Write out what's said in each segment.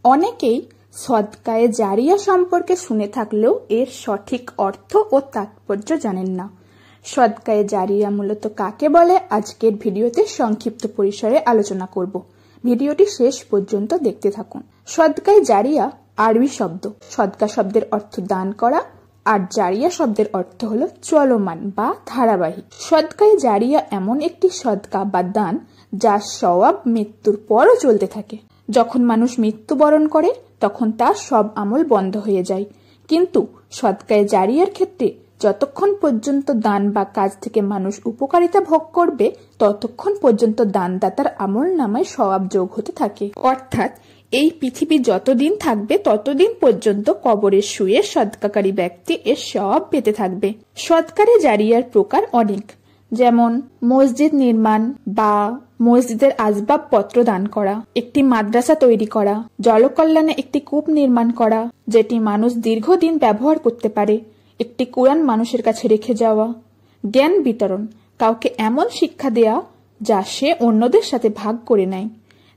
অনেকেই সদকায়ে জারিয়া সম্পর্কে শুনে থাকলেও এর সঠিক অর্থ ও তাৎপর্য জানেন না। সদকায়ে জারিয়া মূলত কাকে বলে আজকের ভিডিওতে সংক্ষিপ্ত পরিসরে আলোচনা করব। ভিডিওটি শেষ পর্যন্ত দেখতে থাকুন। সদকায়ে জারিয়া আরবি শব্দ। সদকা শব্দের অর্থ দান করা আর জারিয়া শব্দের অর্থ হলো চলমান বা ধারাবাহিক। সদকায়ে জারিয়া এমন একটি সদকা বা দান যার সওয়াব মৃত্যুর পরও চলতে থাকে। যখন মানুষ মৃত্যুবরণ করে তখন তার সব আমল বন্ধ হয়ে যায়, কিন্তু সদকায়ে জারিয়ার ক্ষেত্রে যতক্ষণ পর্যন্ত দান বা কাজ থেকে মানুষ উপকারিতা ভোগ করবে ততক্ষণ পর্যন্ত দানদাতার আমল নামায় সওয়াব যোগ হতে থাকে। অর্থাৎ এই পৃথিবী যতদিন থাকবে ততদিন পর্যন্ত কবরে শুয়ে সদকাকারী ব্যক্তি এর সওয়াব পেতে থাকবে। সদকায়ে জারিয়ার প্রকার অনেক, যেমন মসজিদ নির্মাণ বা মসজিদের আসবাবপত্র দান করা, একটি মাদ্রাসা তৈরি করা, জলকল্যাণে একটি কূপ নির্মাণ করা যেটি মানুষ দীর্ঘদিন ব্যবহার করতে পারে, একটি কোরআন মানুষের কাছে রেখে যাওয়া, জ্ঞান বিতরণ, কাউকে এমন শিক্ষা দেয়া যা সে অন্যদের সাথে ভাগ করে নেয়,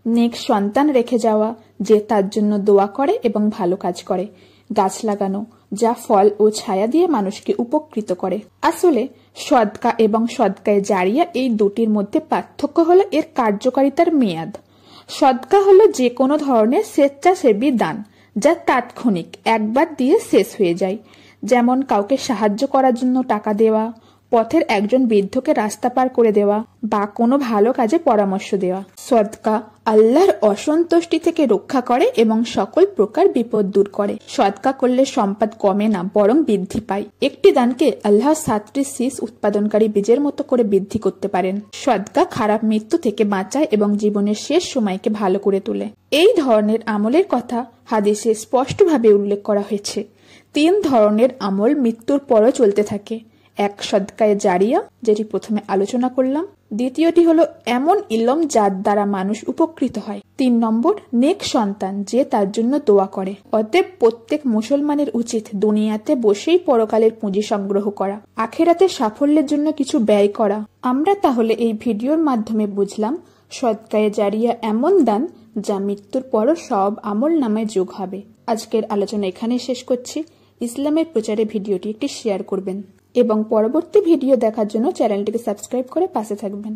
নেক সন্তান রেখে যাওয়া যে তার জন্য দোয়া করে এবং ভালো কাজ করে, গাছ লাগানো যা ফল ও ছায়া দিয়ে মানুষকে উপকৃত করে। আসলে সদকা এবং সদকায়ে জারিয়া এই দুটির মধ্যে পার্থক্য হলো এর কার্যকারিতার মেয়াদ। সদকা হলো যে কোনো ধরনের স্বেচ্ছাসেবী দান যা তাৎক্ষণিক, একবার দিয়ে শেষ হয়ে যায়, যেমন কাউকে সাহায্য করার জন্য টাকা দেওয়া, পথের একজন বৃদ্ধকে রাস্তা পার করে দেওয়া বা কোনো ভালো কাজে পরামর্শ দেওয়া। সদকা আল্লাহর অসন্তুষ্টি থেকে রক্ষা করে এবং সকল প্রকার বিপদ দূর করে। সদকা করলে সম্পদ কমে না, বরং বৃদ্ধি পায়। একটি দানকে আল্লাহ 7টি শীষ উৎপাদনকারী বীজের মতো করে বৃদ্ধি করতে পারেন। সদকা খারাপ মৃত্যু থেকে বাঁচায় এবং জীবনের শেষ সময়কে ভালো করে তোলে। এই ধরনের আমলের কথা হাদিসে স্পষ্টভাবে উল্লেখ করা হয়েছে। 3 ধরনের আমল মৃত্যুর পরও চলতে থাকে। এক, সদকায়ে জারিয়া, যেটি প্রথমে আলোচনা করলাম। দ্বিতীয়টি হলো এমন ইলম যার দ্বারা মানুষ উপকৃত হয়। 3 নম্বর, নেক সন্তান যে তার জন্য দোয়া করে। অতএব প্রত্যেক মুসলমানের উচিত দুনিয়াতে বসেই পরকালের পুঁজি সংগ্রহ করা, আখেরাতে সাফল্যের জন্য কিছু ব্যয় করা। আমরা তাহলে এই ভিডিওর মাধ্যমে বুঝলাম সদকায়ে জারিয়া এমন দান যা মৃত্যুর পরও সব আমল নামায় যোগ হবে। আজকের আলোচনা এখানেই শেষ করছি। ইসলামের প্রচারে ভিডিওটি একটি শেয়ার করবেন এবং পরবর্তী ভিডিও দেখার জন্য চ্যানেলটিকে সাবস্ক্রাইব করে পাশে থাকবেন।